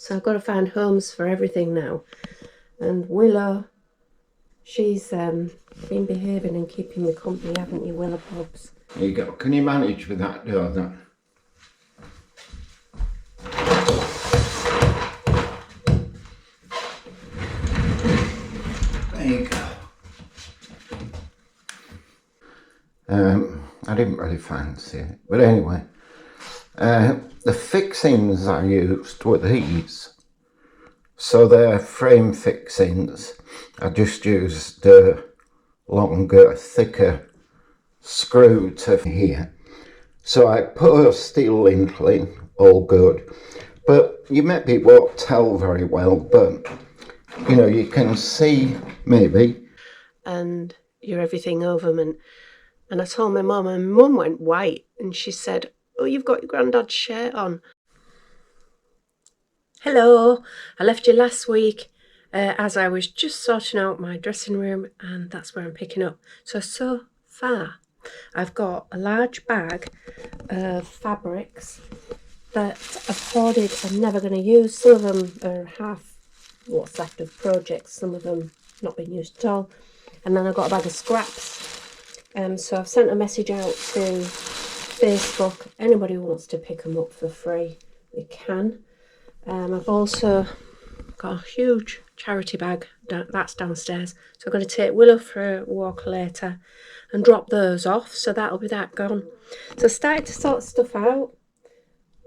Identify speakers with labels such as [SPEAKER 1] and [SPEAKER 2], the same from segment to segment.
[SPEAKER 1] So I've got to find homes for everything now. And Willow, she's been behaving and keeping me company, haven't you, Willow Pops?
[SPEAKER 2] There you go. Can you manage with that door then? There you go. I didn't really fancy it, but anyway, the fixings I used were these. So they're frame fixings. I just used a longer, thicker screw to here. So I put a steel lintel in, all good. But you maybe won't tell very well, but you know, you can see maybe.
[SPEAKER 1] And you're everything overman. And I told my mum, and mum went white, and she said, "Oh, you've got your granddad's shirt on." Hello, I left you last week as I was just sorting out my dressing room, and that's where I'm picking up. So far, I've got a large bag of fabrics that I've hoarded I'm never going to use. Some of them are half what's left of projects, some of them not been used at all. And then I've got a bag of scraps. So I've sent a message out to Facebook. Anybody who wants to pick them up for free, they can. I've also got a huge charity bag that's downstairs. So I'm going to take Willow for a walk later and drop those off. So that'll be that gone. So I started to sort stuff out.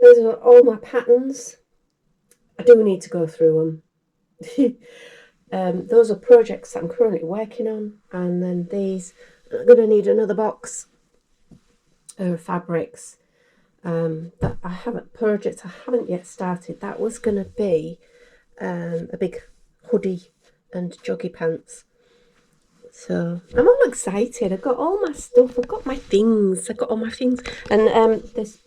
[SPEAKER 1] Those are all my patterns. I do need to go through them. Those are projects that I'm currently working on. And then these, I'm going to need another box of fabrics that I haven't, projects I haven't yet started. That was going to be a big hoodie and joggy pants. So I'm all excited. I've got all my stuff. I've got my things. I've got all my things. And this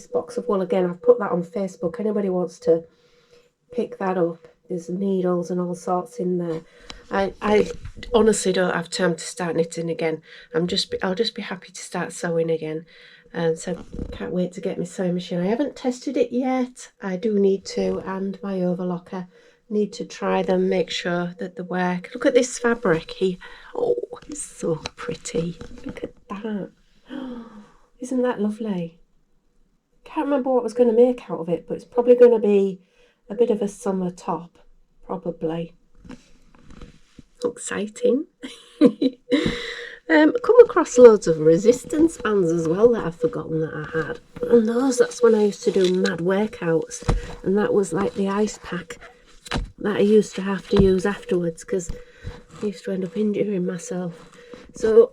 [SPEAKER 1] box of wool again, I've put that on Facebook. Anybody wants to pick that up, there's needles and all sorts in there. I honestly don't have time to start knitting again. I'll just be happy to start sewing again. And so can't wait to get my sewing machine. I haven't tested it yet. I do need to, and my overlocker. Need to try them, make sure that they work. Look at this fabric here. Oh, it's so pretty. Look at that. Isn't that lovely? Can't remember what I was going to make out of it, but it's probably going to be a bit of a summer top, probably. Exciting. Come across loads of resistance bands as well that I've forgotten that I had. And that's when I used to do mad workouts. And that was like the ice pack that I used to have to use afterwards because I used to end up injuring myself. So,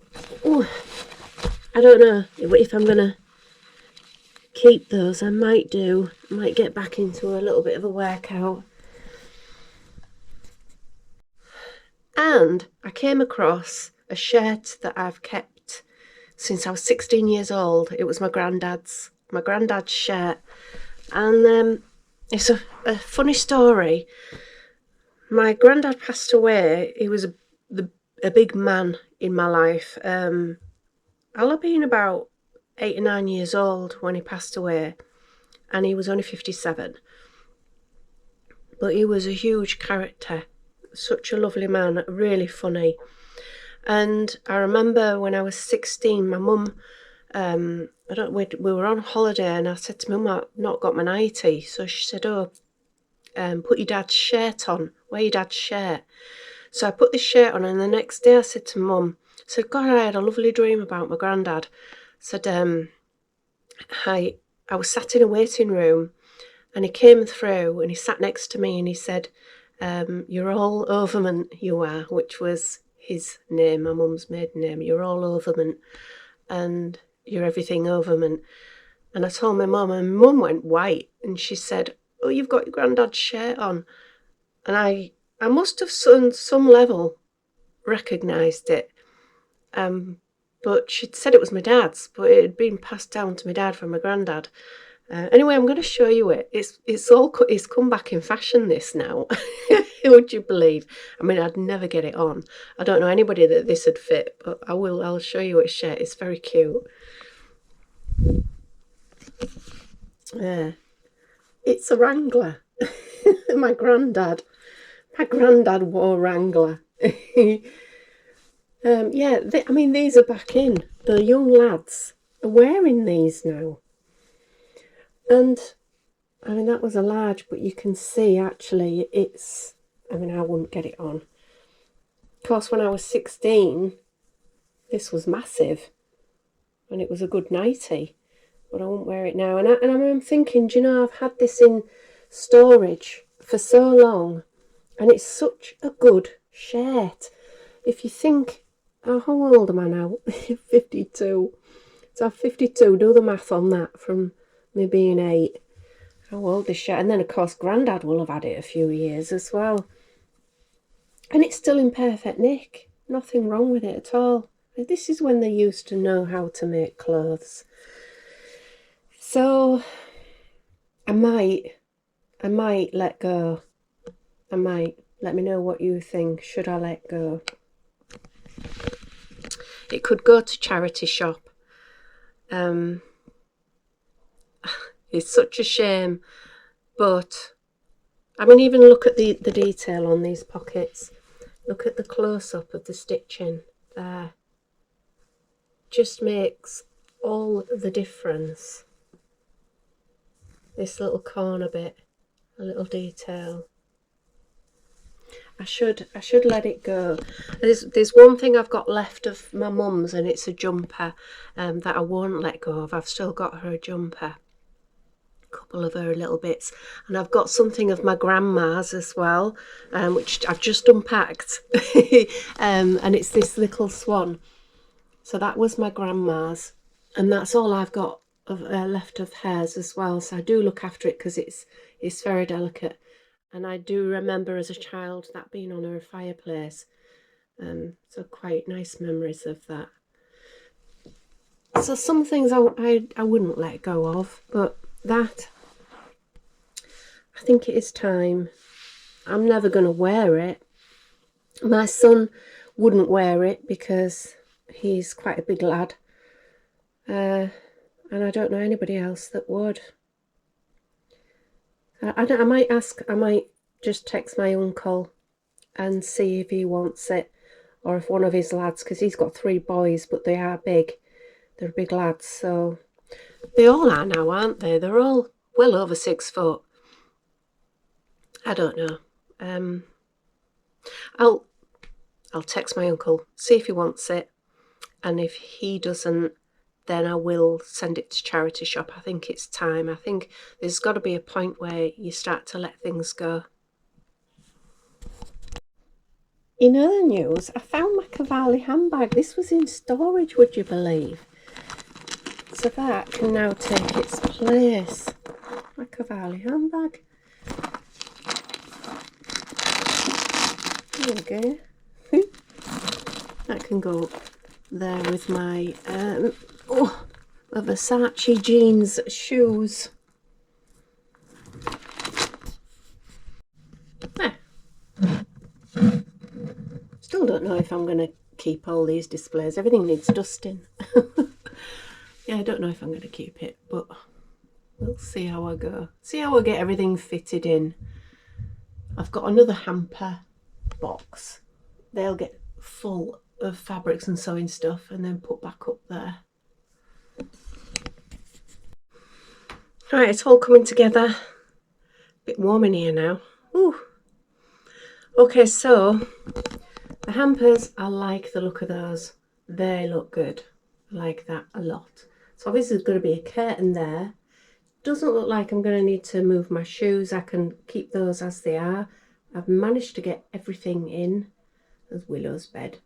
[SPEAKER 1] I don't know if I'm going to keep those. I might get back into a little bit of a workout. And I came across a shirt that I've kept since I was 16 years old. It was my granddad's shirt. And it's a funny story. My granddad passed away. He was a big man in my life. I'll have been about 8 or 9 years old when he passed away, and he was only 57. But he was a huge character, such a lovely man, really funny. And I remember when I was 16, my mum, we were on holiday, and I said to Mum, I've not got my nightie. So she said, put your dad's shirt on, wear your dad's shirt. So I put this shirt on, and the next day I said to Mum, God, I had a lovely dream about my granddad. I said, I was sat in a waiting room, and he came through, and he sat next to me, and he said, you're all Overman, you are, which was his name, my mum's maiden name. You're all Overman, and you're everything Overman. And I told my mum, and Mum went white, and she said, "Oh, you've got your granddad's shirt on." And I must have on some level recognised it. But she'd said it was my dad's, but it had been passed down to my dad from my granddad. Anyway, I'm going to show you it. It's come back in fashion this now. Would you believe? I mean, I'd never get it on. I don't know anybody that this would fit, but I'll show you its shirt. It's very cute. It's a Wrangler. My granddad wore Wrangler. Yeah, I mean, these are back in. The young lads are wearing these now. And, I mean, that was a large, but you can see actually it's, I mean, I wouldn't get it on. Of course, when I was 16, this was massive. And it was a good nightie. But I won't wear it now. And I'm thinking, do you know, I've had this in storage for so long. And it's such a good shirt. If you think, how old am I now? 52. So 52, do the math on that from me being 8. How old is shirt? And then, of course, Grandad will have had it a few years as well. And it's still in perfect nick. Nothing wrong with it at all. This is when they used to know how to make clothes. So, I might let go. I might. Let me know what you think. Should I let go? It could go to charity shop. It's such a shame. But, I mean, even look at the detail on these pockets. Look at the close-up of the stitching there. Just makes all the difference. This little corner bit, a little detail. I should let it go. There's one thing I've got left of my mum's, and it's a jumper that I won't let go of. I've still got her jumper, a couple of her little bits, and I've got something of my grandma's as well, which I've just unpacked, and it's this little swan. So that was my grandma's, and that's all I've got of left of hers as well. So I do look after it because it's very delicate. And I do remember as a child that being on her fireplace. So quite nice memories of that. So some things I wouldn't let go of, but that, I think it is time. I'm never going to wear it. My son wouldn't wear it because he's quite a big lad. And I don't know anybody else that would. I might just text my uncle and see if he wants it, or if one of his lads, because he's got 3 boys, but they are big. They're big lads, so they all are now, aren't they? They're all well over 6 foot. I don't know. I'll text my uncle, see if he wants it, and if he doesn't, then I will send it to charity shop. I think it's time. I think there's got to be a point where you start to let things go. In other news, I found my Cavalli handbag. This was in storage, would you believe? So that can now take its place. My Cavalli handbag. There we go. That can go there with my Versace jeans shoes. Still don't know if I'm going to keep all these displays. Everything needs dusting. Yeah, I don't know if I'm going to keep it, but we'll see how I go. See how I get everything fitted in. I've got another hamper box. They'll get full of fabrics and sewing stuff and then put back up there. Right, it's all coming together. A bit warm in here now. Ooh. Okay, so the hampers, I like the look of those. They look good. I like that a lot. So obviously there's going to be a curtain there. Doesn't look like I'm going to need to move my shoes. I can keep those as they are. I've managed to get everything in. There's Willow's bed.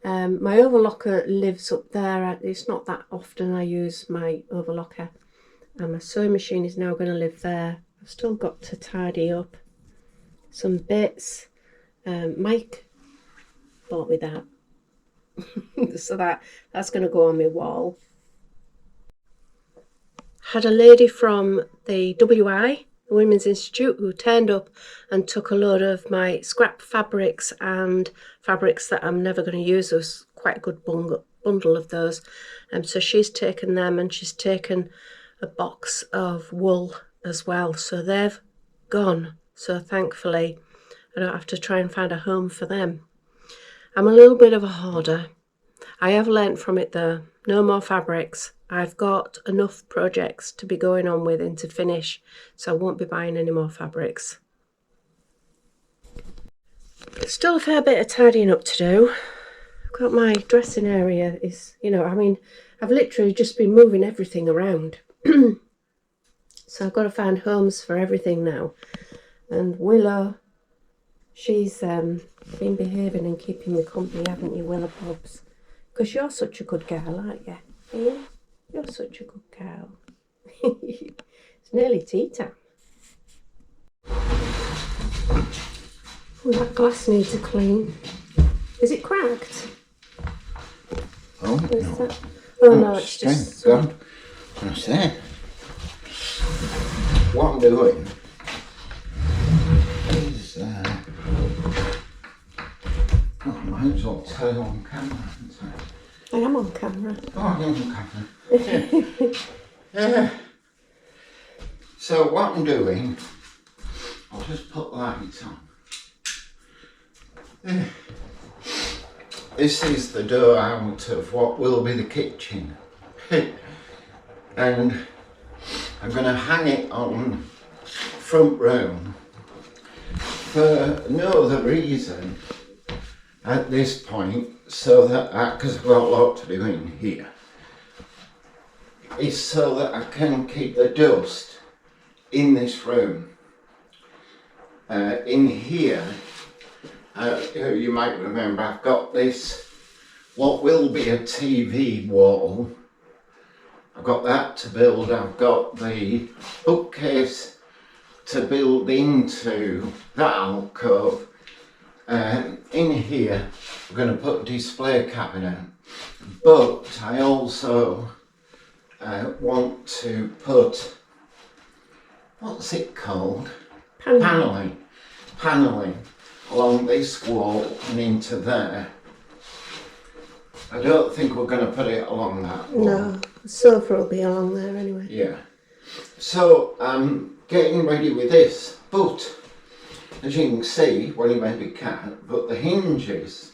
[SPEAKER 1] My overlocker lives up there. It's not that often I use my overlocker. And my sewing machine is now going to live there. I've still got to tidy up some bits. Mike bought me that. So that's going to go on my wall. Had a lady from the WI, the Women's Institute, who turned up and took a load of my scrap fabrics and fabrics that I'm never going to use. There was quite a good bundle of those. So she's taken them, and she's taken a box of wool as well. So they've gone. So thankfully, I don't have to try and find a home for them. I'm a little bit of a hoarder. I have learnt from it though, no more fabrics. I've got enough projects to be going on with and to finish, so I won't be buying any more fabrics. Still a fair bit of tidying up to do. I've got my dressing area I've literally just been moving everything around. So I've got to find homes for everything now. And Willow, she's been behaving and keeping me company, haven't you, Willow Bobs? Because you're such a good girl, aren't you? Yeah, you're such a good girl. It's nearly tea time. Oh, that glass needs a clean. Is it cracked?
[SPEAKER 2] Oh, no.
[SPEAKER 1] That? Oh, no, it's just...
[SPEAKER 2] God. I say, what I'm doing is, I might as well tell you on camera,
[SPEAKER 1] I am on camera.
[SPEAKER 2] Oh, you're on camera. So what I'm doing, I'll just put lights on. This is the door out of what will be the kitchen. And I'm going to hang it on front room for no other reason at this point, so that, because I've got a lot to do in here, is so that I can keep the dust in this room. In here, you might remember I've got this, what will be a TV wall. I've got that to build. I've got the bookcase to build into that alcove. In here, I'm going to put a display cabinet, but I also want to put, what's it called? Panelling along this wall and into there. I don't think we're going to put it along that wall.
[SPEAKER 1] No, the sofa will be along there anyway.
[SPEAKER 2] Yeah. So I'm getting ready with this, but as you can see, well, you maybe can't, but the hinges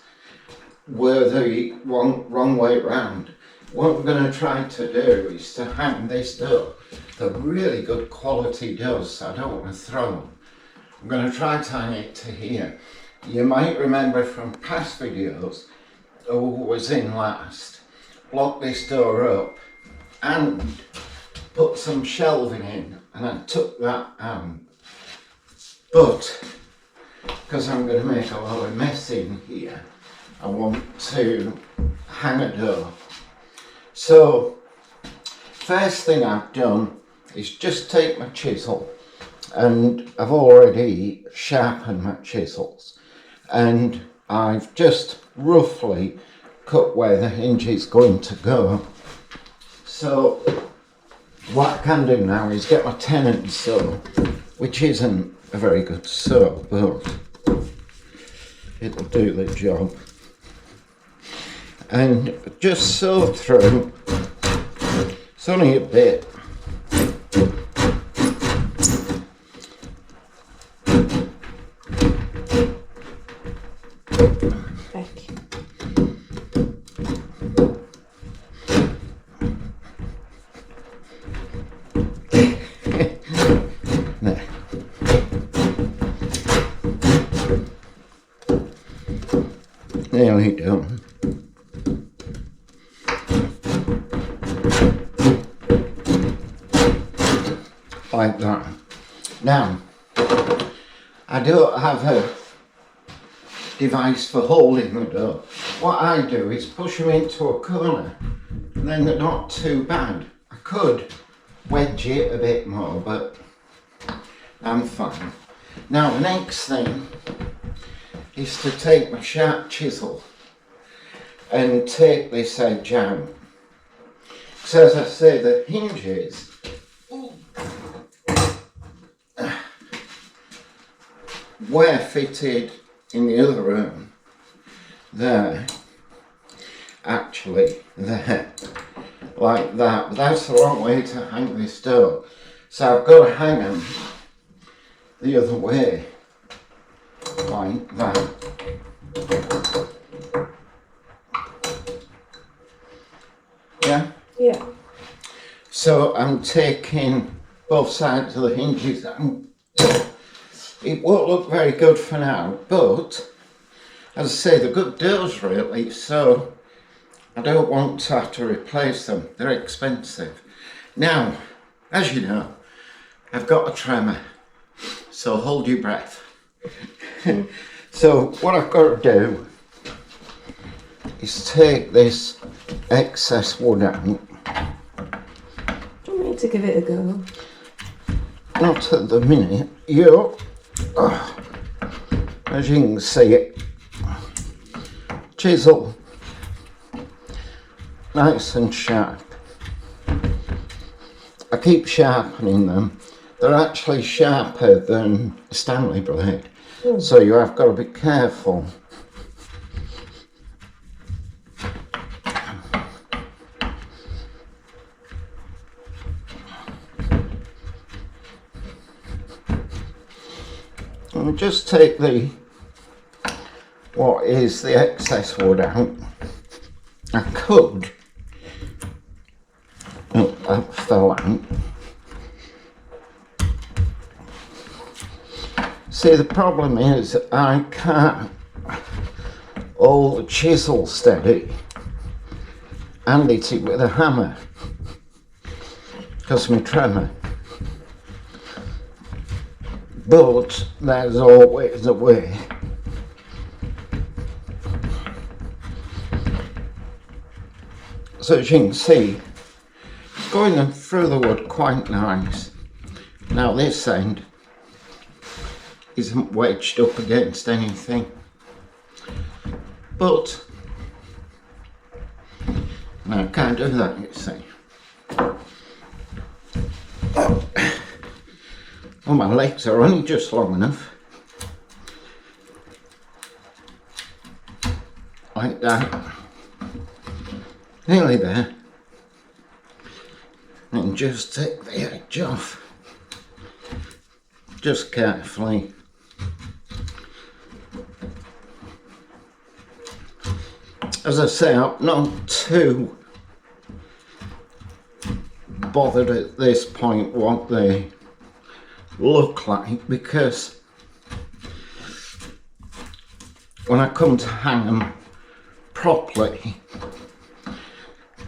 [SPEAKER 2] were the wrong way round. What I'm going to try to do is to hang this door. They're really good quality doors, so I don't want to throw them. I'm going to try to hang it to here. You might remember from past videos, who was in last, block this door up and put some shelving in, and I took that out. But because I'm going to make a lot of mess in here, I want to hang a door. So first thing I've done is just take my chisel, and I've already sharpened my chisels, and I've just roughly cut where the hinge is going to go. So what I can do now is get my tenant saw, which isn't a very good saw, but it'll do the job, and just saw through. It's only a bit. There we go. Like that. Now, I don't have a device for holding the door. What I do is push them into a corner, and then they're not too bad. I could wedge it a bit more, but I'm fine. Now, the next thing is to take my sharp chisel and take this edge out. So as I say, the hinges were fitted in the other room. There, actually there, like that. But that's the wrong way to hang this door. So I've got to hang them the other way, like that. Yeah?
[SPEAKER 1] Yeah.
[SPEAKER 2] So I'm taking both sides of the hinges out. It won't look very good for now, but as I say, they're good doors really, so I don't want to have to replace them. They're expensive. Now, as you know, I've got a tremor, so hold your breath. So what I've got to do is take this excess wood out.
[SPEAKER 1] Do you want me to give it a go?
[SPEAKER 2] Not at the minute. As you can see, chisel, nice and sharp. I keep sharpening them. They're actually sharper than a Stanley blade, so you have got to be careful. And just take what is the excess wood out. I could, that fell out. See, the problem is I can't hold the chisel steady and hit it with a hammer because of my tremor. But there's always a way. So as you can see, it's going through the wood quite nice. Now this end isn't wedged up against anything, but I can't do that, you see. Well, my legs are only just long enough, like that, nearly there, and just take the edge off, just carefully. As I say, I'm not too bothered at this point what they look like, because when I come to hang them properly,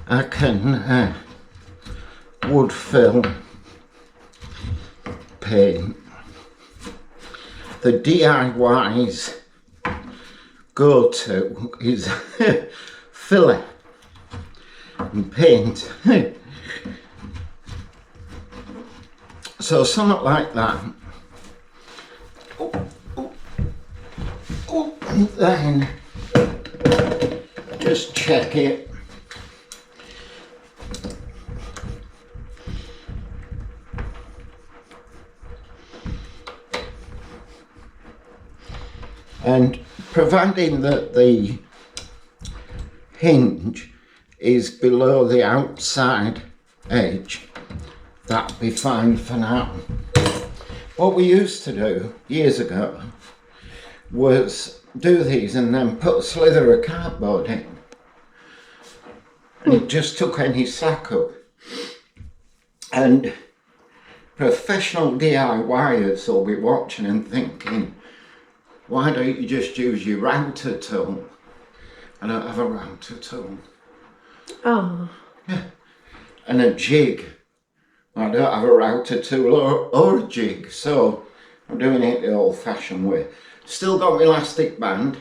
[SPEAKER 2] I can wood fill, paint. The DIY's go-to is filler and paint. So something like that. And then just check it. And providing that the hinge is below the outside edge, that'll be fine for now. What we used to do years ago was do these and then put a slither of cardboard in, and it just took any slack up. And professional DIYers will be watching and thinking, why don't you just use your router tool? I don't have a router tool.
[SPEAKER 1] Oh.
[SPEAKER 2] Yeah. And a jig. I don't have a router tool or a jig, so I'm doing it the old-fashioned way. Still got my elastic band.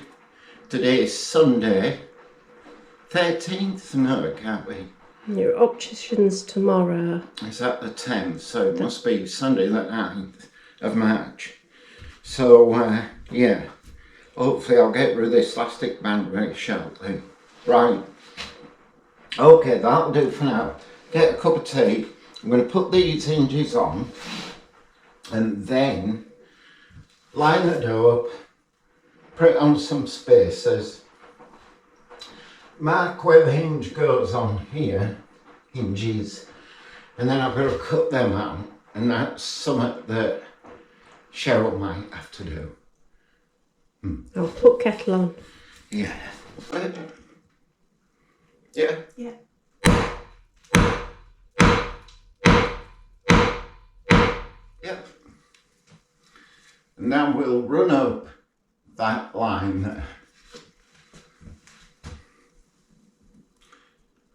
[SPEAKER 2] Today is Sunday, 13th? No, it can't be.
[SPEAKER 1] Your optician's tomorrow.
[SPEAKER 2] It's at the 10th, so it must be Sunday the 9th of March. So, yeah, hopefully I'll get rid of this elastic band very shortly. Right, okay, that'll do for now. Get a cup of tea. I'm going to put these hinges on and then line the door up, put it on some spacers, mark where the hinge goes on here, hinges, and then I've got to cut them out, and that's something that Cheryl might have to do.
[SPEAKER 1] I'll put kettle on.
[SPEAKER 2] Yeah. Yeah.
[SPEAKER 1] Yeah.
[SPEAKER 2] Yep. And now we'll run up that line there.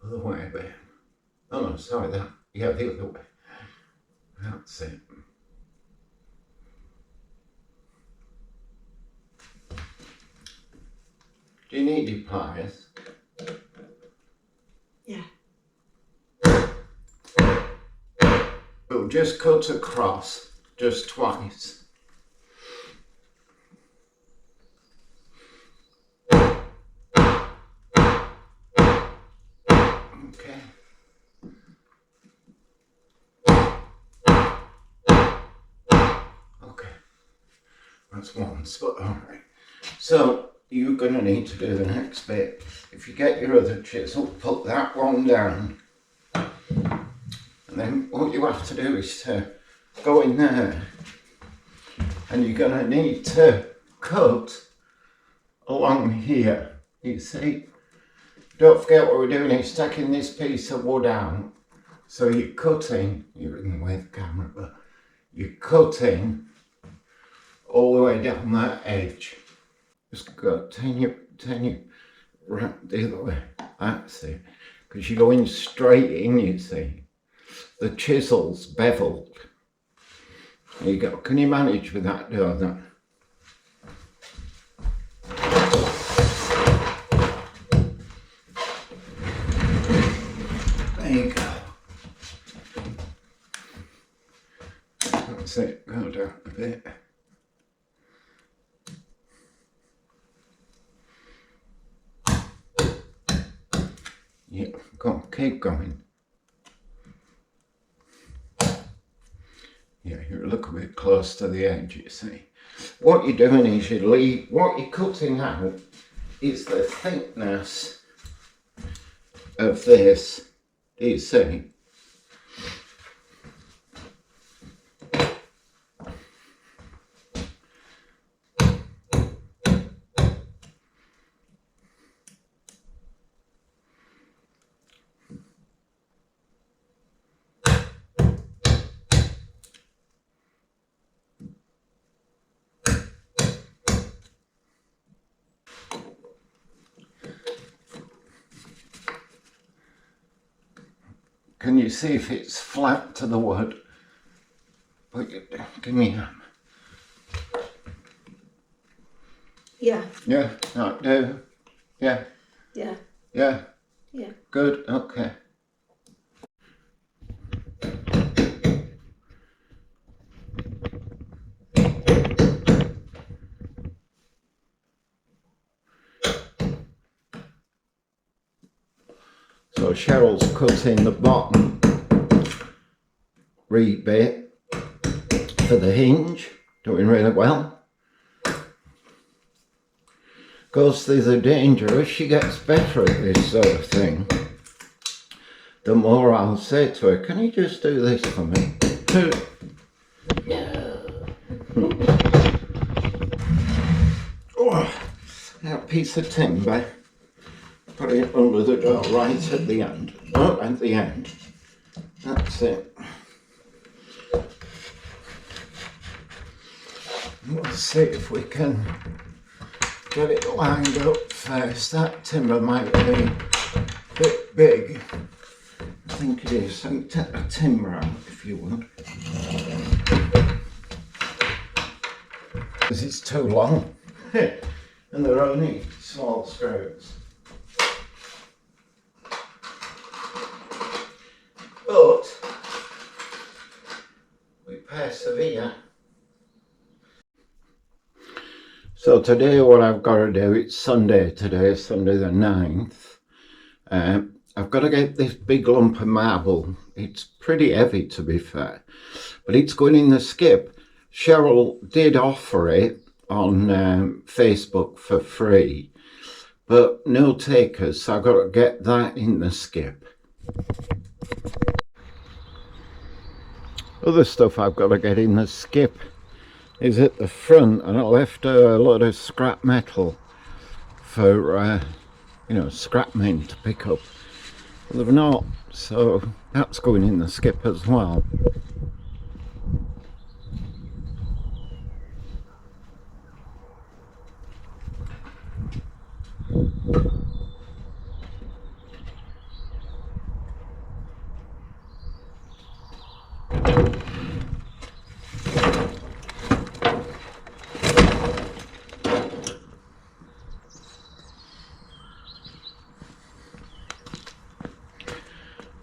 [SPEAKER 2] Other way, babe. Oh no, sorry, that. Yeah, the other way. That's it. Do you need your pliers?
[SPEAKER 1] Yeah.
[SPEAKER 2] We'll just cut across, just twice. Okay. Okay. That's one spot, alright. So, you're going to need to do the next bit. If you get your other chisel, put that one down. And then what you have to do is to go in there. And you're going to need to cut along here. You see? Don't forget what we're doing is taking this piece of wood out. So you're cutting, you're in the way of the camera, but you're cutting all the way down that edge. Just go, turn you right the other way. That's it. Because you're going straight in, you see. The chisel's beveled. There you go. Can you manage with that, doing that? There you go. That's it. Go down a bit. Yeah, go on, keep going. Yeah, you're a little bit close to the edge, you see. What you're doing is what you're cutting out is the thickness of this. Do you see? Can you see if it's flat to the wood? Put it down. Give me a hand.
[SPEAKER 1] Yeah.
[SPEAKER 2] Yeah, that do. Yeah.
[SPEAKER 1] Yeah.
[SPEAKER 2] Yeah.
[SPEAKER 1] Yeah.
[SPEAKER 2] Good. Okay. So Cheryl's cutting the bottom reed bit for the hinge, doing really well. Goes through the danger as she gets better at this sort of thing. The more I'll say to her, can you just do this for me? Oh, that piece of timber. Put it under the door right at the end. Oh, at the end. That's it. We'll see if we can get it lined up first. That timber might be a bit big. I think it is. So take the timber out if you would. Because it's too long. And they're only small screws. But we persevere. So today what I've got to do, it's Sunday today, Sunday the 9th. I've got to get this big lump of marble. It's pretty heavy to be fair, but it's going in the skip. Cheryl did offer it on Facebook for free, but no takers, so I've got to get that in the skip. Other stuff I've got to get in the skip is at the front, and I left a lot of scrap metal for you know, scrap men to pick up. Well, they've not, so that's going in the skip as well.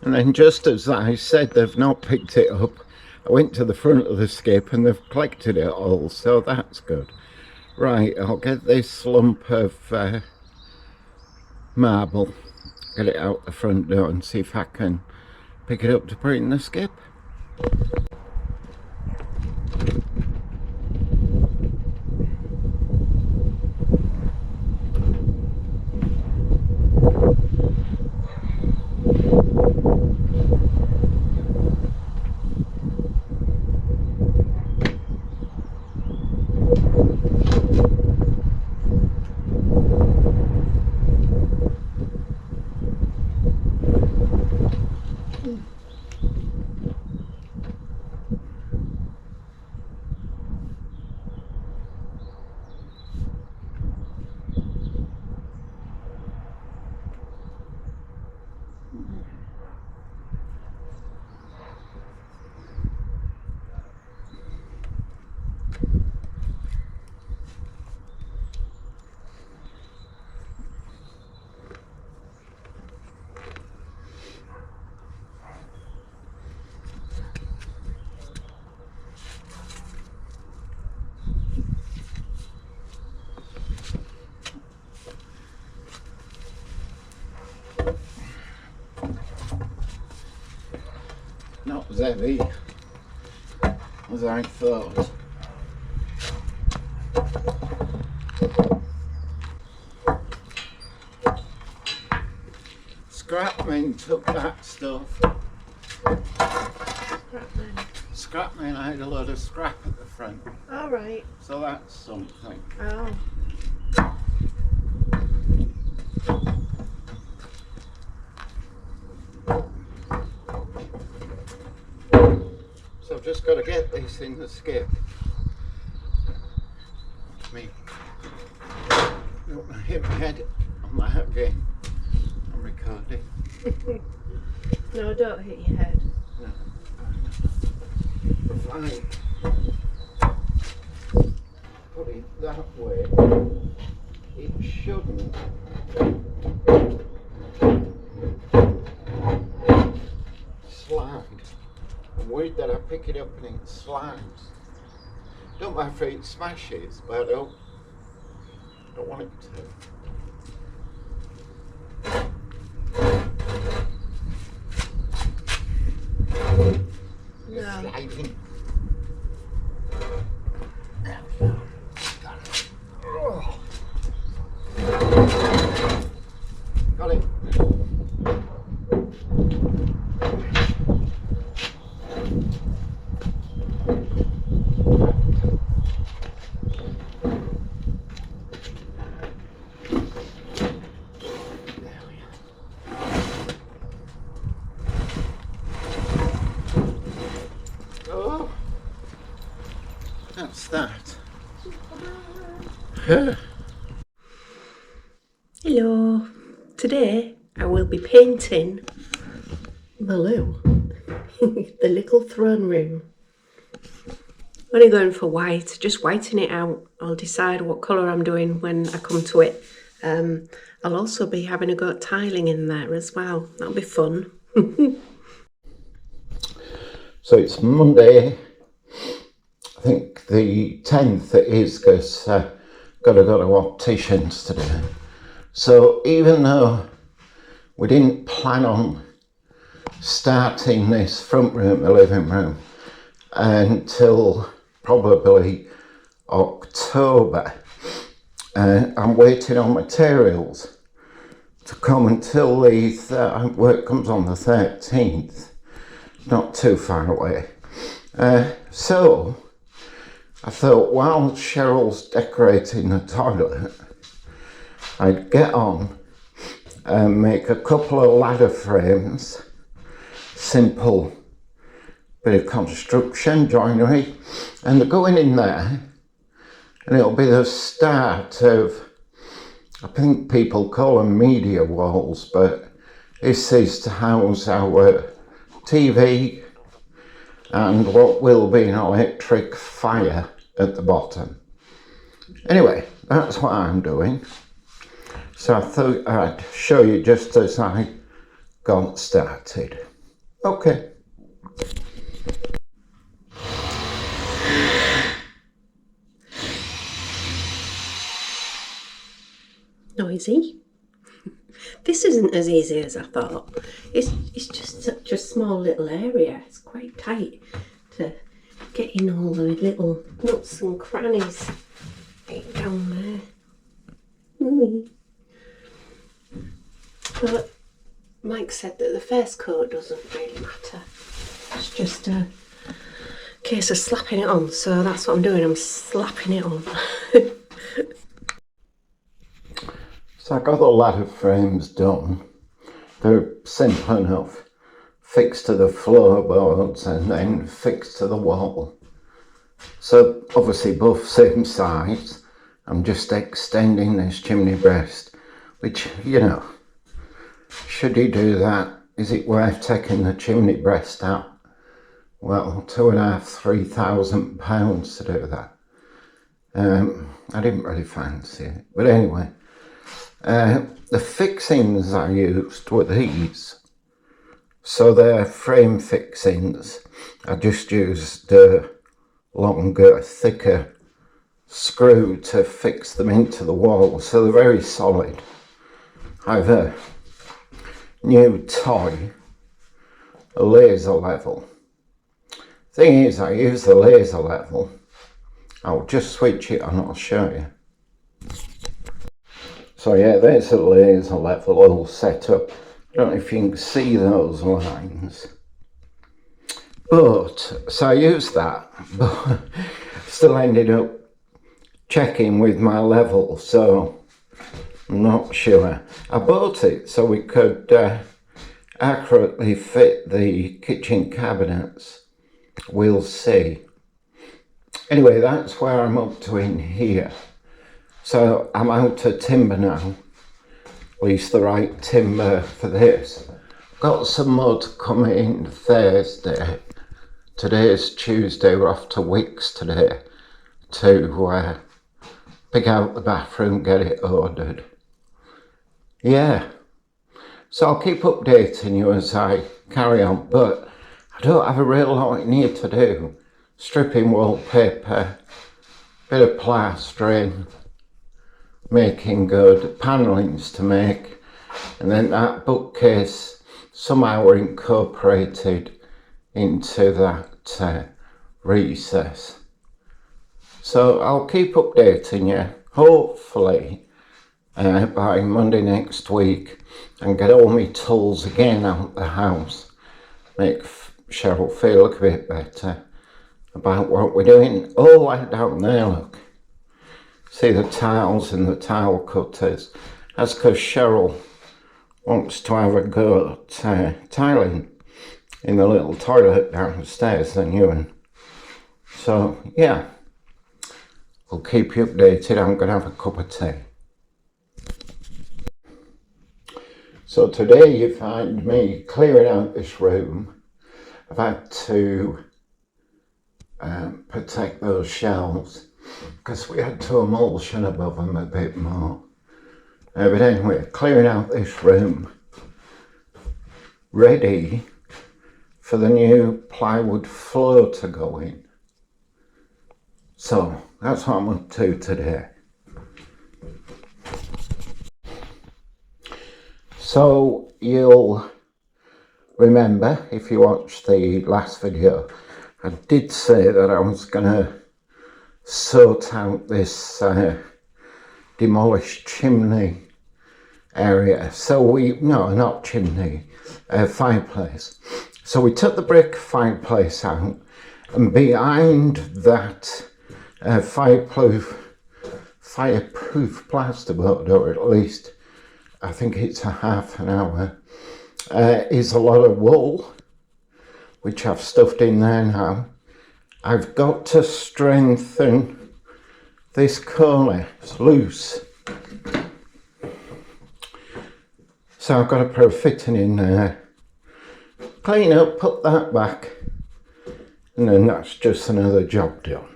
[SPEAKER 2] And then, just as I said they've not picked it up, I went to the front of the skip and they've collected it all, so that's good. Right, I'll get this lump of marble, get it out the front door and see if I can pick it up to put it in the skip. Not as heavy as I thought. Scrapmen took that stuff. Scrapmen, I had a load of scrap at the front.
[SPEAKER 1] All right.
[SPEAKER 2] So that's something.
[SPEAKER 1] Oh.
[SPEAKER 2] So I've just got to get this in the skip. Me. Don't want to hit my head on that again. I'm recording.
[SPEAKER 1] No, don't hit your head.
[SPEAKER 2] No. Fine. Put it that way. It shouldn't. Slide. I'm worried that I pick it up and it slides. Don't mind if it smashes, but I don't want it to.
[SPEAKER 1] No.
[SPEAKER 2] Sliding. Got it. Oh, that's that.
[SPEAKER 1] Hello. Today I will be painting the loo, the little throne room. Only going for white, just whitening it out. I'll decide what colour I'm doing when I come to it. I'll also be having a go at tiling in there as well. That'll be fun.
[SPEAKER 2] So it's Monday, I think the 10th it is, because got to go to opticians today. So even though we didn't plan on starting this front room, the living room, until probably October, I'm waiting on materials to come until the work comes on the 13th. Not too far away. So I thought while Cheryl's decorating the toilet, I'd get on and make a couple of ladder frames, simple bit of construction, joinery, and they're going in there, and it'll be the start of, I think people call them media walls, but this is to house our TV and what will be an electric fire at the bottom. Anyway, that's what I'm doing. So I thought I'd show you just as I got started. Okay.
[SPEAKER 1] Noisy. This isn't as easy as I thought. It's just such a small little area. It's quite tight to get in all the little nooks and crannies right down there. But Mike said that the first coat doesn't really matter. It's just a case of slapping it on. So that's what I'm doing. I'm slapping it on.
[SPEAKER 2] So I got the ladder frames done. They're simple enough. Fixed to the floorboards and then fixed to the wall. So obviously both same size. I'm just extending this chimney breast, which, you know, should you do that, is it worth taking the chimney breast out? Well, £2,500–3,000 to do that. I didn't really fancy it, but anyway. The fixings I used were these. So they're frame fixings. I just used a longer, thicker screw to fix them into the wall. So they're very solid. I have a new toy, a laser level. Thing is, I use the laser level. I'll just switch it on, I'll show you. So yeah, there's a laser level all set up. I don't know if you can see those lines. But, so I used that, but still ended up checking with my level, so I'm not sure. I bought it so we could accurately fit the kitchen cabinets. We'll see. Anyway, that's where I'm up to in here. So I'm out of timber now, at least the right timber for this. Got some mud coming Thursday. Today's Tuesday, we're off to Wicks today to pick out the bathroom, get it ordered. Yeah, so I'll keep updating you as I carry on, but I don't have a real lot in here to do. Stripping wallpaper, bit of plastering, making good panellings to make, and then that bookcase somehow were incorporated into that recess. So I'll keep updating you, hopefully by Monday next week, and get all my tools again out the house, make Cheryl feel a bit better about what we're doing. All that down there, look. See the tiles and the tile cutters. That's because Cheryl wants to have a go at tiling in the little toilet downstairs, the new one. So yeah, we'll keep you updated. I'm going to have a cup of tea. So today you find me clearing out this room. I've had to protect those shelves because we had to emulsion above them a bit more. But anyway, clearing out this room, ready for the new plywood floor to go in. So that's what I'm up to today. So you'll remember, if you watched the last video, I did say that I was going to sort out this demolished chimney area. So not chimney, fireplace. So we took the brick fireplace out, and behind that fireproof plasterboard, or at least I think it's a half an hour, is a lot of wool, which I've stuffed in there now. I've got to strengthen this corner, it's loose. So I've got to put a fitting in there, clean up, put that back, and then that's just another job done.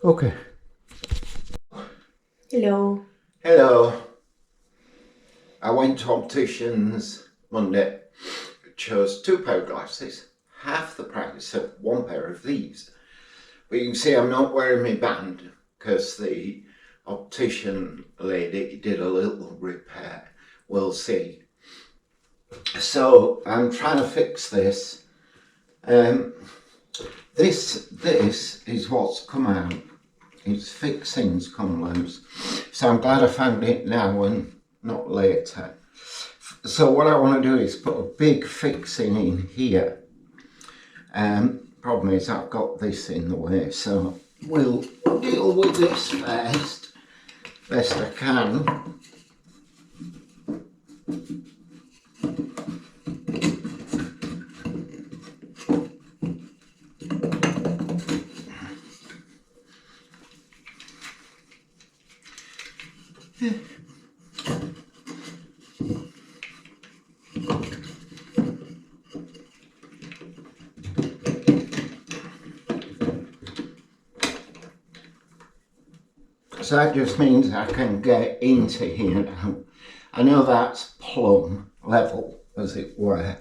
[SPEAKER 2] Okay.
[SPEAKER 1] Hello.
[SPEAKER 2] Hello. I went to opticians Monday, chose 2 pair of glasses, half the price of 1 pair of these. But you can see I'm not wearing my band because the optician lady did a little repair. We'll see. So I'm trying to fix this. This is what's come out. Its fixings come loose. So I'm glad I found it now and not later. So what I want to do is put a big fixing in here. Problem is I've got this in the way, so we'll deal with this first, best I can. So that just means I can get into here now. I know that's plumb level, as it were.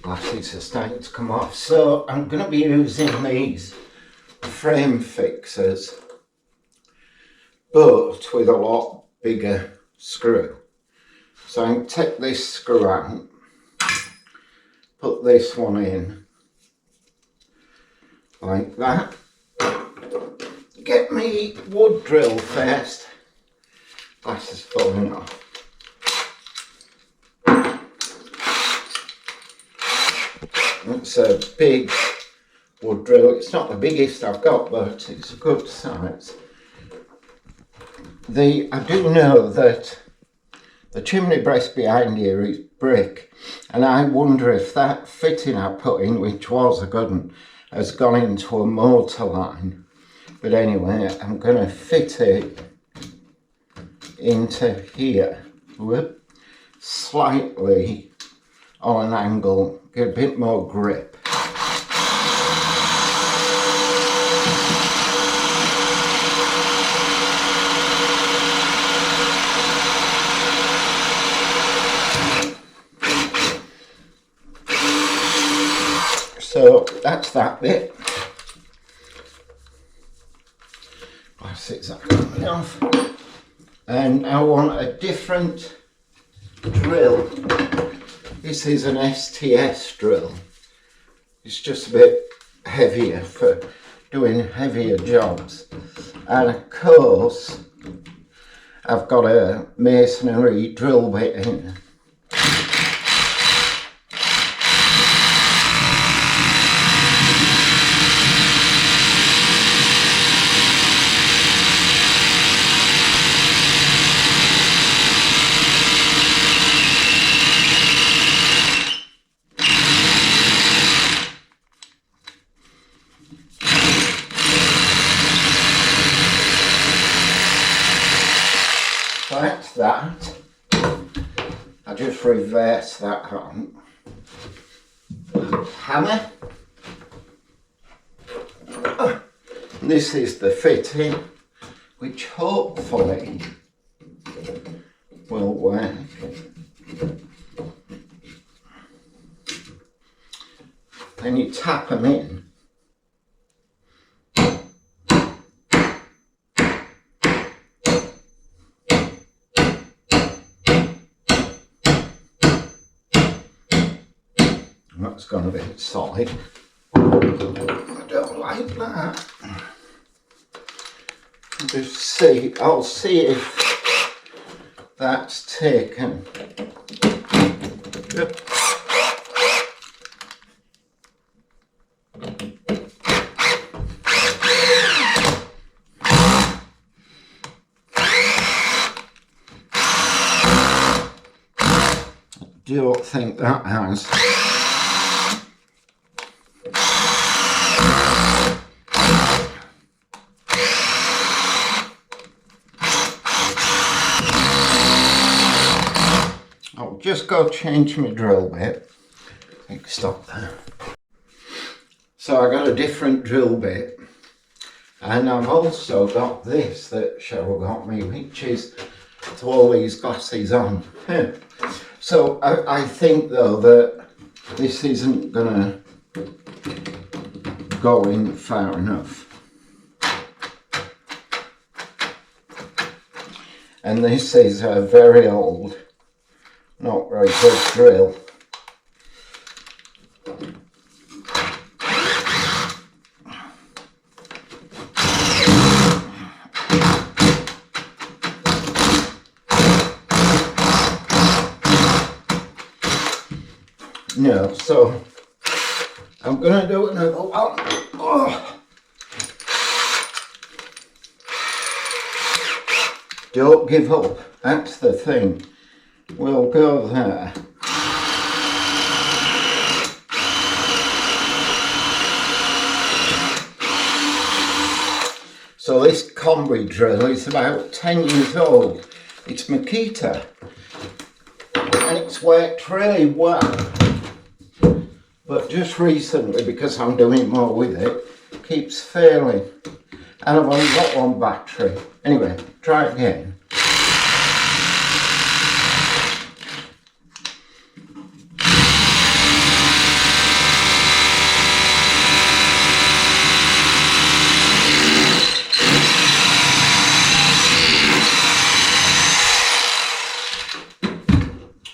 [SPEAKER 2] Glasses are starting to come off. So I'm going to be using these frame fixers, but with a lot bigger screw. So I can take this screw out, put this one in, like that. Get me wood drill first. Glasses falling off. It's a big wood drill. It's not the biggest I've got, but it's a good size. I do know that the chimney breast behind here is brick, and I wonder if that fitting I put in, which was a good one, has gone into a mortar line. But anyway, I'm going to fit it into here, whoop, slightly on an angle, get a bit more grip. So that's that bit. Glasses are coming off. And I want a different drill. This is an STS drill. It's just a bit heavier for doing heavier jobs. And of course, I've got a masonry drill bit in. That's that. I just reverse that on. Hammer. This is the fitting, which hopefully will work. Then you tap them in. That's gone a bit solid. I don't like that. Just see, I'll see if that's taken. Yep. don't think that has. I'll just go change my drill bit. I think stop there. So I got a different drill bit, and I've also got this that Cheryl got me, which is to all these glasses on. So I think though that this isn't gonna go in far enough. And this is a very old, not very good drill. No, so I'm gonna do another one. Oh. Don't give up, that's the thing. We'll go there. So this combi drill is about 10 years old. It's Makita, and it's worked really well. But just recently, because I'm doing more with it, it keeps failing. And I've only got one battery. Anyway, try it again.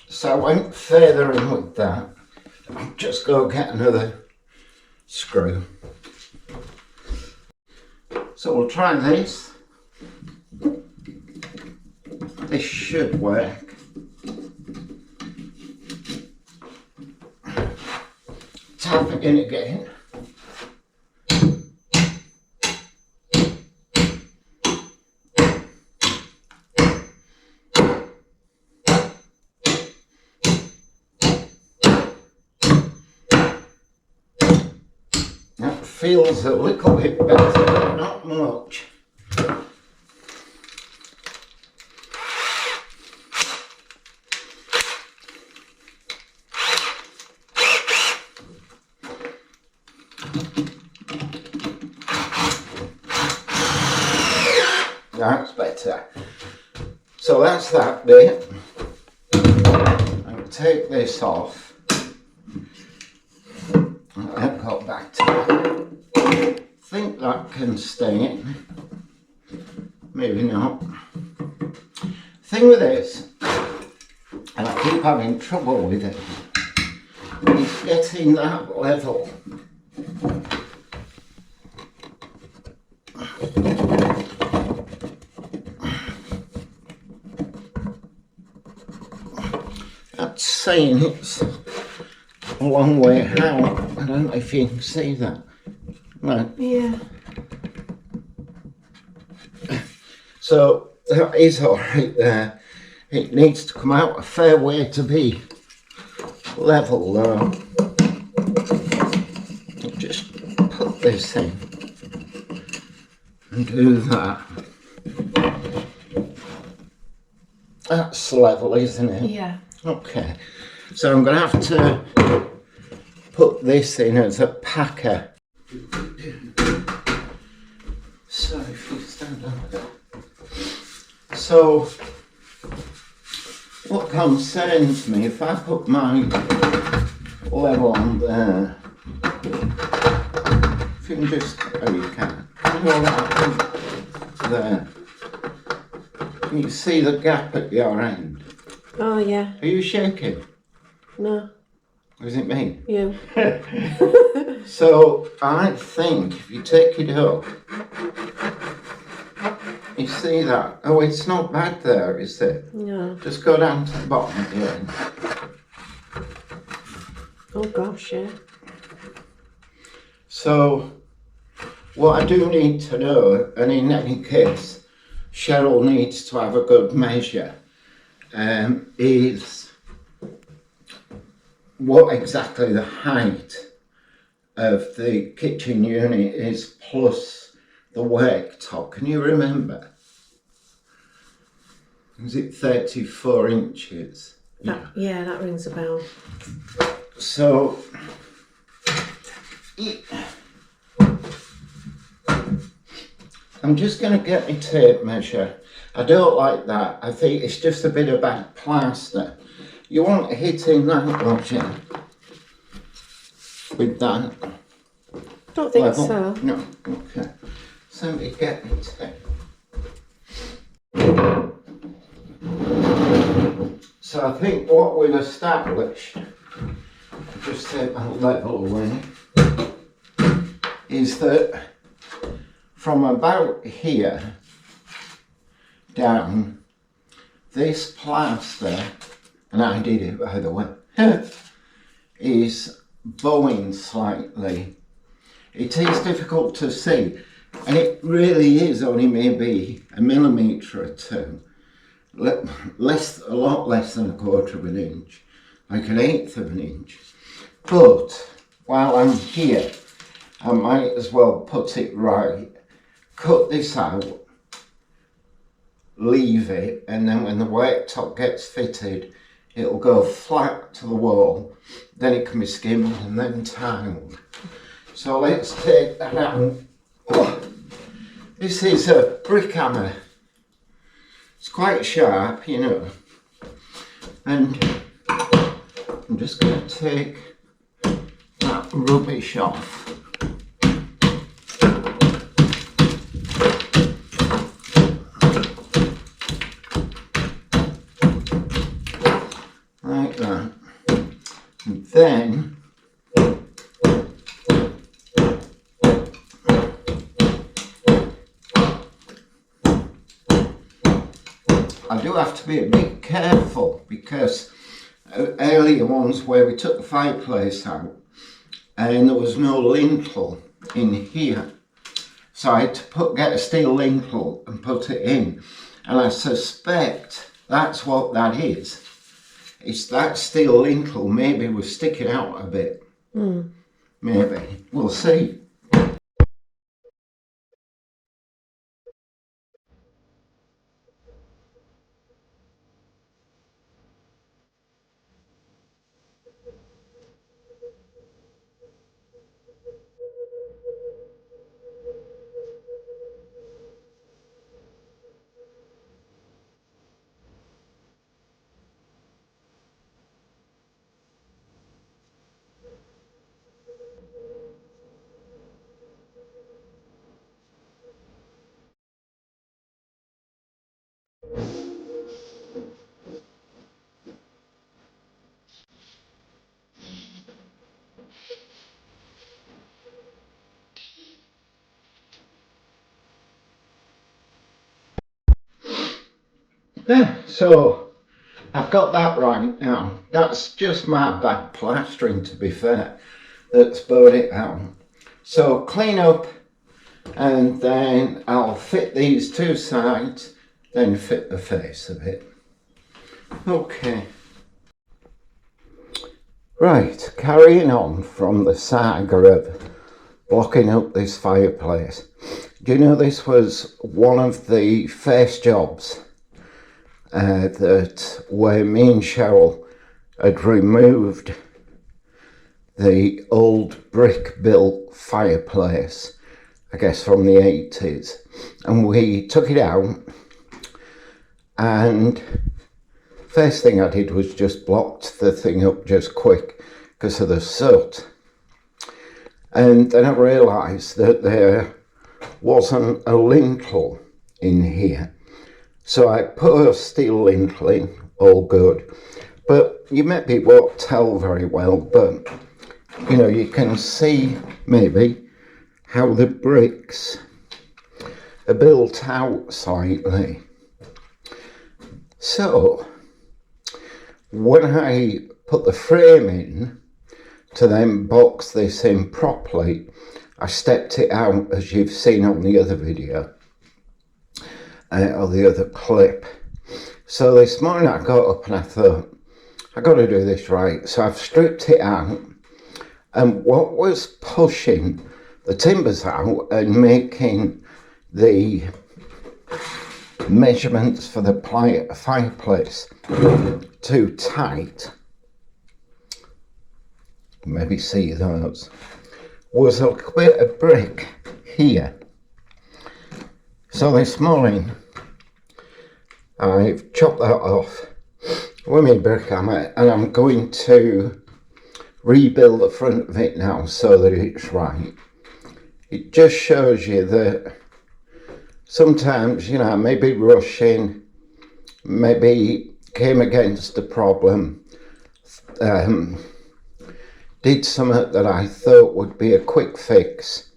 [SPEAKER 2] So I went further in with that. I'll just go get another screw. So we'll try this. This should work. Tap it in again. Feels a little bit better, but not much. That's better. So that's that bit. I'll take this off. I'll go back to it. I think that can stay in. Maybe not. Thing with this, and I keep having trouble with it, is getting that level. That's saying it's a long way out. I don't know if you can see that. No.
[SPEAKER 1] Yeah.
[SPEAKER 2] So that is alright there. It needs to come out a fair way to be level though. I'll just put this in and do that. That's level, isn't it?
[SPEAKER 1] Yeah.
[SPEAKER 2] Okay. So I'm going to have to put this in as a packer. So if you stand up. So what concerns me, if I put my level on there, if you can just, oh you can, there. Can you see the gap at your end?
[SPEAKER 1] Oh yeah.
[SPEAKER 2] Are you shaking?
[SPEAKER 1] No.
[SPEAKER 2] Is it me?
[SPEAKER 1] You.
[SPEAKER 2] So I think if you take it up, you see that? Oh, it's not bad there, is it?
[SPEAKER 1] No.
[SPEAKER 2] Just go down to the bottom again.
[SPEAKER 1] Oh gosh, yeah.
[SPEAKER 2] So what I do need to know, and in any case, Cheryl needs to have a good measure, is what exactly the height of the kitchen unit is plus the worktop. Can you remember? Is it 34 inches?
[SPEAKER 1] Yeah, that rings a bell.
[SPEAKER 2] So, I'm just going to get my tape measure. I don't like that. I think it's just a bit of bad plaster. You want to hit in that, Roger, with that.
[SPEAKER 1] Don't think
[SPEAKER 2] level.
[SPEAKER 1] so.
[SPEAKER 2] No, okay. Somebody get me tape. So I think what we've established, just take that level away, is that from about here down, this plaster, and I did it by the way, is bowing slightly. It is difficult to see, and it really is only maybe a millimetre or two. A lot less than a quarter of an inch, like an eighth of an inch. But while I'm here, I might as well put it right, cut this out, leave it, and then when the worktop gets fitted, it'll go flat to the wall, then it can be skimmed and then tiled. So let's take that out. Oh, this is a brick hammer. It's quite sharp, you know, and I'm just going to take that rubbish off. Like that. And then I do have to be a bit careful because earlier ones where we took the fireplace out and there was no lintel in here, so I had to get a steel lintel and put it in, and I suspect that's what that is. It's that steel lintel maybe was sticking out a bit. Maybe, we'll see. So I've got that right now. That's just my bad plastering, to be fair, that's bowed it out. So clean up, and then I'll fit these two sides, then fit the face of it. Okay. Right, carrying on from the saga of blocking up this fireplace. Do you know this was one of the first jobs that where me and Cheryl had removed the old brick built fireplace, I guess from the 80s, and we took it out, and first thing I did was just blocked the thing up just quick because of the soot, and then I realised that there wasn't a lintel in here. So I put a steel lintel in, all good. But you maybe won't tell very well, but you know, you can see maybe how the bricks are built out slightly. So when I put the frame in to then box this in properly, I stepped it out, as you've seen on the other video. Or the other clip. So this morning I got up and I thought, I got to do this right. So I've stripped it out, and what was pushing the timbers out and making the measurements for the fireplace too tight, maybe see those, was a little bit of brick here. So this morning I've chopped that off with my brick hammer, and I'm going to rebuild the front of it now so that it's right. It just shows you that sometimes, you know, maybe rushing, maybe came against the problem, did something that I thought would be a quick fix,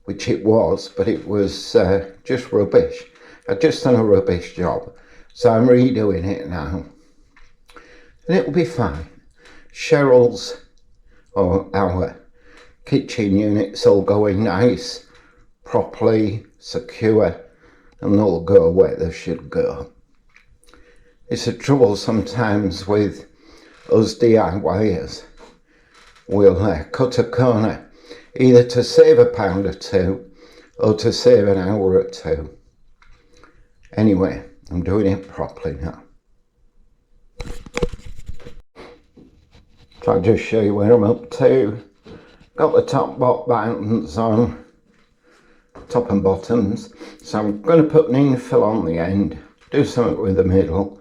[SPEAKER 2] which it was, but it was just rubbish. I'd just done a rubbish job, so I'm redoing it now, and it'll be fine. Cheryl's, or our kitchen units, all going nice, properly, secure, and they'll go where they should go. It's a trouble sometimes with us DIYers. We'll cut a corner either to save £1 or two or to save an hour or two. Anyway, I'm doing it properly now. So I'll just show you where I'm up to. Got the top buttons on, top and bottoms. So I'm going to put an infill on the end, do something with the middle,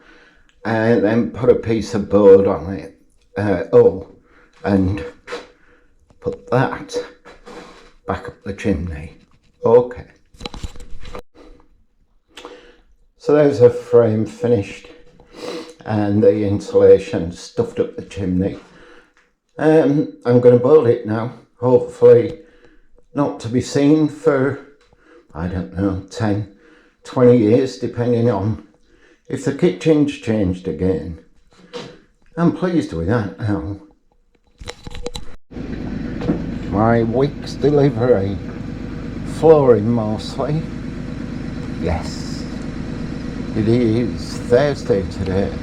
[SPEAKER 2] and then put a piece of board on it, and put that back up the chimney. Okay. So there's a frame finished and the insulation stuffed up the chimney. I'm going to board it now, hopefully not to be seen for, I don't know, 10, 20 years, depending on if the kitchen's changed again. I'm pleased with that now. My week's delivery, flooring mostly. Yes, it is Thursday today.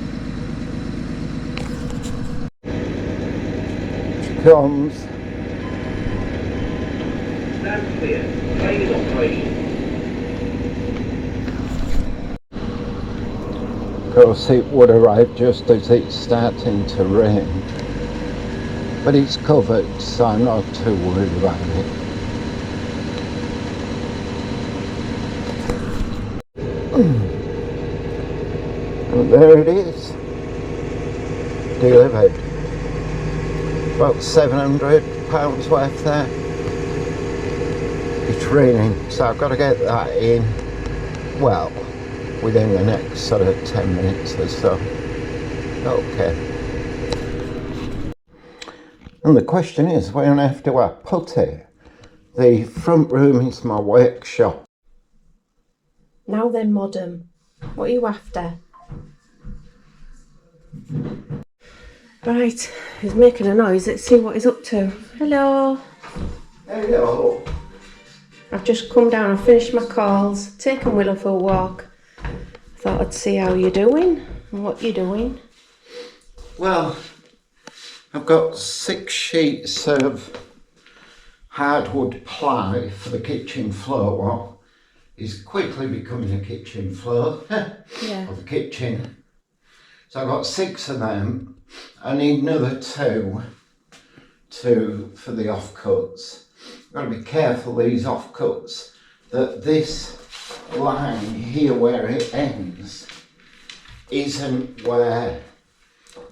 [SPEAKER 2] Here comes.
[SPEAKER 3] Stand clear. Train operation.
[SPEAKER 2] Of course, it would arrive just as it's starting to rain. But it's covered, so I'm not too worried about it. And there it is, delivered. About £700 worth there. It's raining, so I've got to get that in, well, within the next sort of 10 minutes or so. Okay. And the question is, where on earth do I put it? The front room is my workshop.
[SPEAKER 1] Now then, Modern, what are you after? Right, he's making a noise. Let's see what he's up to. Hello.
[SPEAKER 2] Hello.
[SPEAKER 1] I've just come down, I've finished my calls, taken Willow for a walk. I thought I'd see how you're doing and what you're doing.
[SPEAKER 2] Well, I've got 6 sheets of hardwood ply for the kitchen floor. What is quickly becoming a kitchen floor.
[SPEAKER 1] Yeah.
[SPEAKER 2] Of the kitchen. So I've got 6 of them. I need another 2 for the offcuts. I've got to be careful, these offcuts, that this line here where it ends isn't where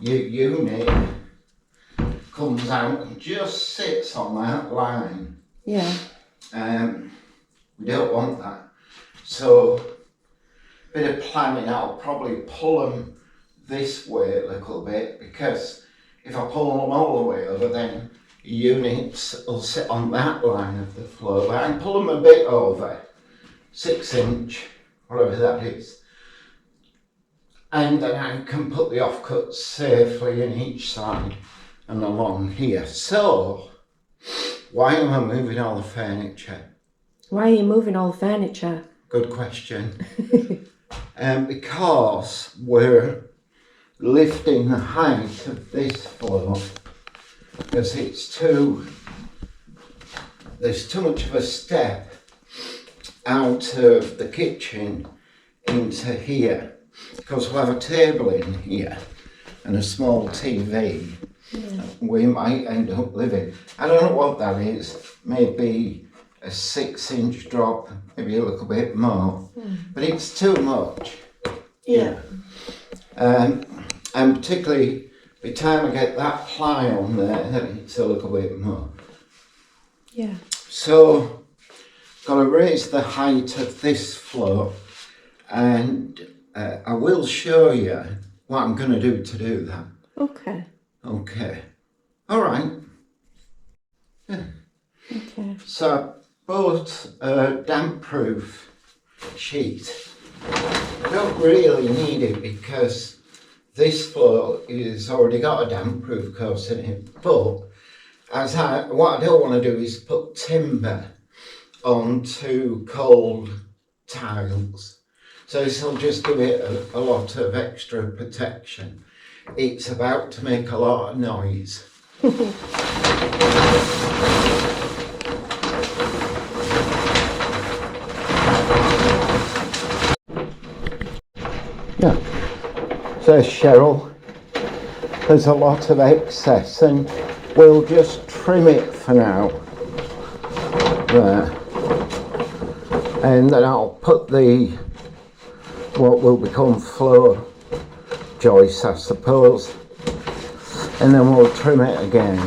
[SPEAKER 2] your unit comes out and just sits on that line.
[SPEAKER 1] Yeah.
[SPEAKER 2] We don't want that. So, a bit of planning, I'll probably pull them this way a little bit, because if I pull them all the way over, then units will sit on that line of the floor. But I can pull them a bit over, 6 inch, whatever that is. And then I can put the offcuts safely in each side and along here. So, why am I moving all the furniture?
[SPEAKER 1] Why are you moving all the furniture?
[SPEAKER 2] Good question. Because we're lifting the height of this floor because there's too much of a step out of the kitchen into here, because we'll have a table in here and a small TV. We might end up living, I don't know what that is, maybe a 6-inch drop, maybe a little bit more, but it's too much.
[SPEAKER 1] Yeah.
[SPEAKER 2] And particularly by the time I get that ply on there, it's a little bit more.
[SPEAKER 1] Yeah.
[SPEAKER 2] So, got to raise the height of this floor, and I will show you what I'm going to do that.
[SPEAKER 1] Okay.
[SPEAKER 2] Okay. All right. Yeah.
[SPEAKER 1] Okay.
[SPEAKER 2] So I bought a damp-proof sheet. I don't really need it because this floor is already got a damp-proof course in it, but what I don't want to do is put timber onto cold tiles. So this will just give it a lot of extra protection. It's about to make a lot of noise. Yeah, says Cheryl, there's a lot of excess and we'll just trim it for now. There. And then I'll put what will become floor joists, I suppose, and then we'll trim it again.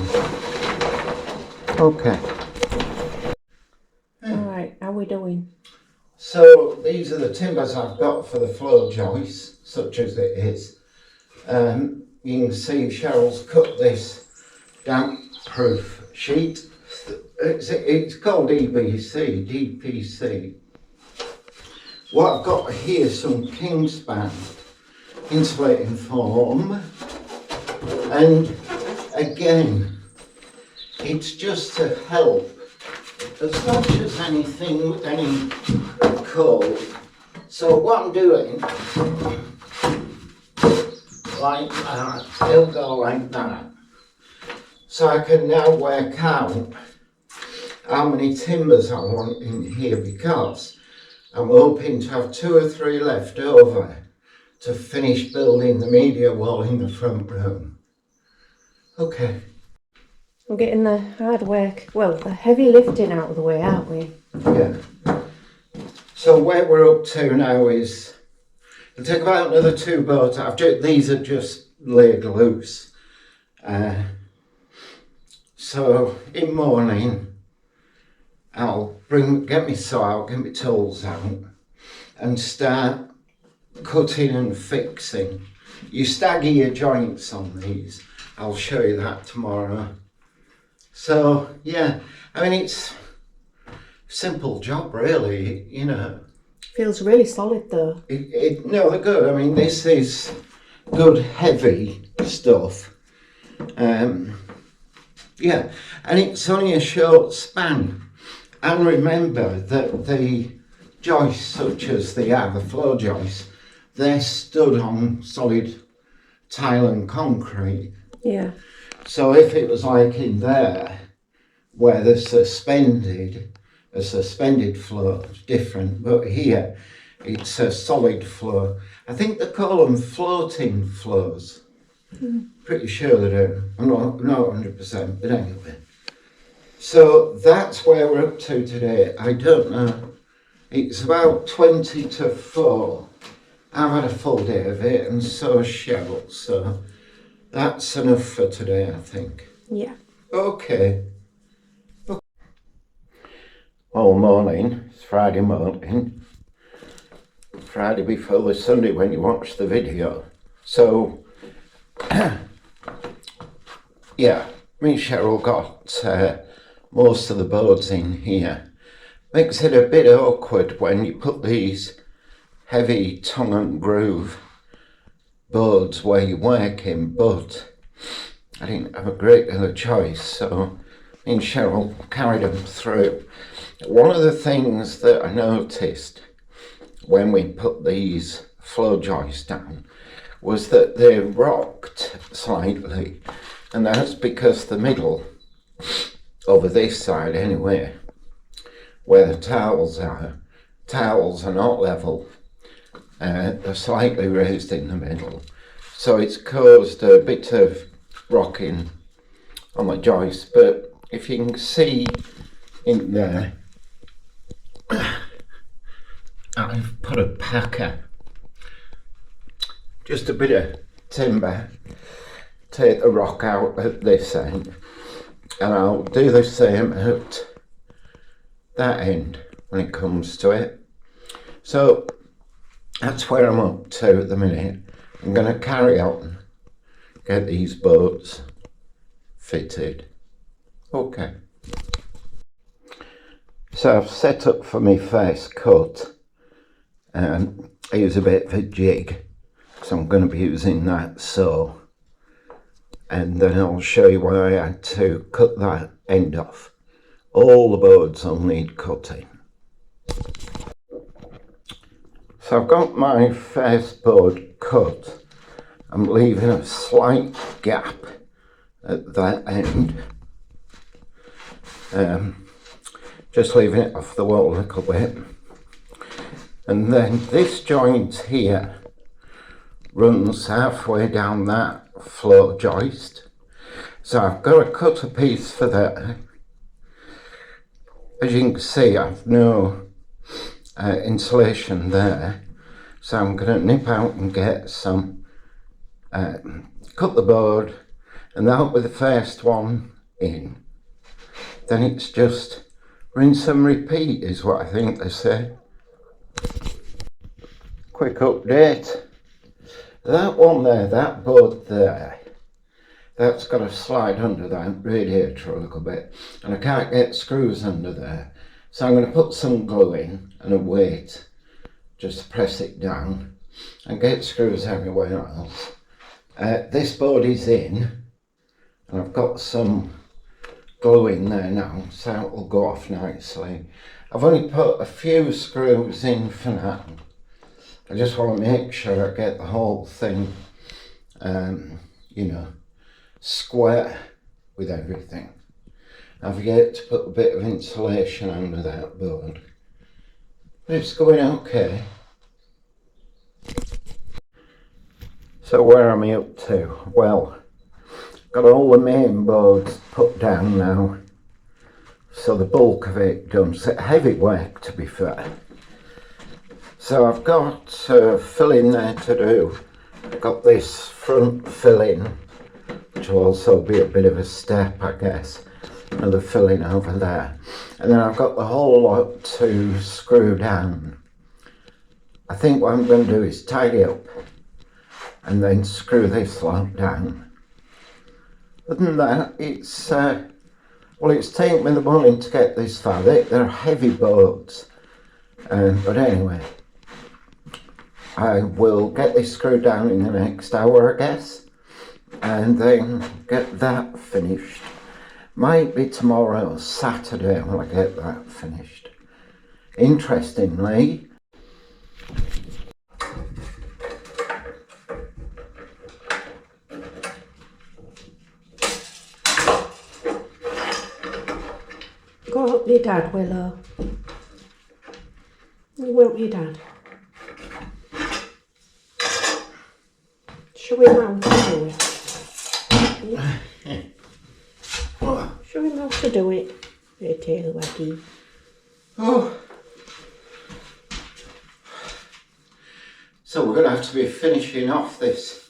[SPEAKER 2] Okay.
[SPEAKER 1] Alright, how are we doing?
[SPEAKER 2] So these are the timbers I've got for the floor joists, such as it is. You can see Cheryl's cut this damp-proof sheet. It's called DPC. What I've got here is some Kingspan insulating foam, and again, it's just to help as much as anything with any cold. So what I'm doing, like that, it'll go like that. So I can now work out how many timbers I want in here, because I'm hoping to have 2 or 3 left over to finish building the media wall in the front room. Okay.
[SPEAKER 1] We're getting the hard work, well, the heavy lifting out of the way, aren't we?
[SPEAKER 2] Yeah. So where we're up to now is, it'll take about another 2 boats. These are just laid loose. So in morning, I'll get my saw out, get my tools out, and start cutting and fixing. You stagger your joints on these. I'll show you that tomorrow. So yeah, I mean, it's a simple job really, you know.
[SPEAKER 1] Feels really solid though.
[SPEAKER 2] No, they're good. I mean, this is good heavy stuff. Yeah, and it's only a short span. And remember that the joists, such as they are, the floor joists, they're stood on solid tile and concrete.
[SPEAKER 1] Yeah.
[SPEAKER 2] So if it was like in there, where a suspended floor, it's different. But here, it's a solid floor. I think they call them floating floors. Pretty sure they do. I'm not 100%, but anyway. So that's where we're up to today. I don't know. It's about 20 to 4. I've had a full day of it, and so has Cheryl. So that's enough for today, I think.
[SPEAKER 1] Yeah.
[SPEAKER 2] Okay. All morning. It's Friday morning. Friday before the Sunday when you watch the video. So, yeah, me and Cheryl got most of the boards in here. Makes it a bit awkward when you put these heavy tongue and groove boards where you're working, but I didn't have a great deal of choice, so me and Cheryl carried them through. One of the things that I noticed when we put these floor joists down, was that they rocked slightly, and that's because the middle, over this side anyway, where the towels are not level. They're slightly raised in the middle, so it's caused a bit of rocking on the joist. But if you can see in there, I've put a packer, just a bit of timber, take the rock out at this end, and I'll do the same at that end when it comes to it. So that's where I'm up to at the minute. I'm going to carry on, get these boards fitted. Okay. So I've set up for my first cut, and I use a bit of a jig, so I'm going to be using that saw, and then I'll show you why I had to cut that end off. All the boards will need cutting. So I've got my first board cut. I'm leaving a slight gap at that end. Just leaving it off the wall a little bit. And then this joint here runs halfway down that floor joist. So I've got to cut a piece for that. As you can see, I've no insulation there, so I'm going to nip out and get some, cut the board, and that'll be the first one in. Then it's just rinse and repeat is what I think they say. Quick update, that one there, that board there, that's got to slide under that radiator a little bit, and I can't get screws under there. So I'm going to put some glue in and a weight just to press it down and get screws everywhere else. This board is in, and I've got some glue in there now, so it will go off nicely. I've only put a few screws in for now. I just want to make sure I get the whole thing, you know, square with everything. I've yet to put a bit of insulation under that board, but it's going okay. So where am I up to? Well, got all the main boards put down now, so the bulk of it done. So heavy work, to be fair. So I've got filling there to do. I've got this front filling, which will also be a bit of a step, I guess. Another filling over there, and then I've got the whole lot to screw down. I think what I'm going to do is tidy up and then screw this lot down. Other than that, it's well, it's taken me the morning to get this far. They're heavy boards, but anyway, I will get this screwed down in the next hour, I guess, and then get that finished. Might be tomorrow or Saturday when I get that finished. Interestingly,
[SPEAKER 1] go help your dad, Willow. You help your dad. Show him how to do it. Show him how to do it. Your tail waggy.
[SPEAKER 2] oh. So we're going to have to be finishing off this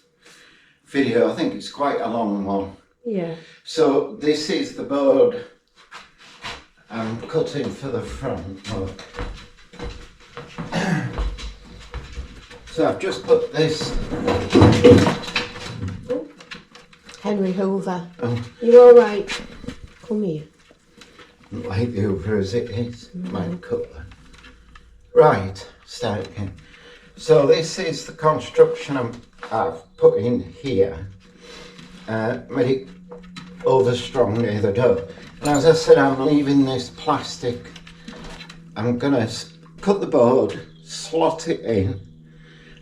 [SPEAKER 2] video. I think it's quite a long one.
[SPEAKER 1] Yeah.
[SPEAKER 2] So this is the board I'm cutting for the front. Look. So I've just put this.
[SPEAKER 1] Oh. Henry Hoover.
[SPEAKER 2] Oh.
[SPEAKER 1] You alright? Come here.
[SPEAKER 2] Like the Hoover as it is. Mine cutler. Right, start again. So this is the construction I've put in here. Made it over strong near the door. And as I said, I'm leaving this plastic. I'm gonna cut the board, slot it in,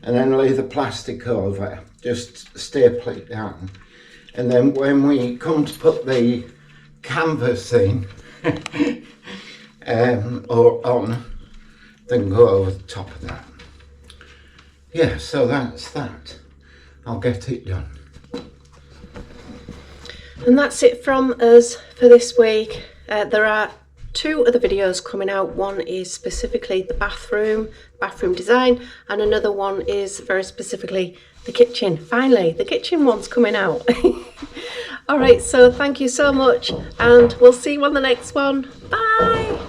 [SPEAKER 2] and then lay the plastic over. just staple it down. And then when we come to put the canvas in, or on, then go over the top of that. Yeah, so that's that. I'll get it done.
[SPEAKER 1] And that's it from us for this week. There are 2 other videos coming out. One is specifically the bathroom design, and another one is very specifically the kitchen. Finally, the kitchen one's coming out. All right, so thank you so much, and we'll see you on the next one. Bye.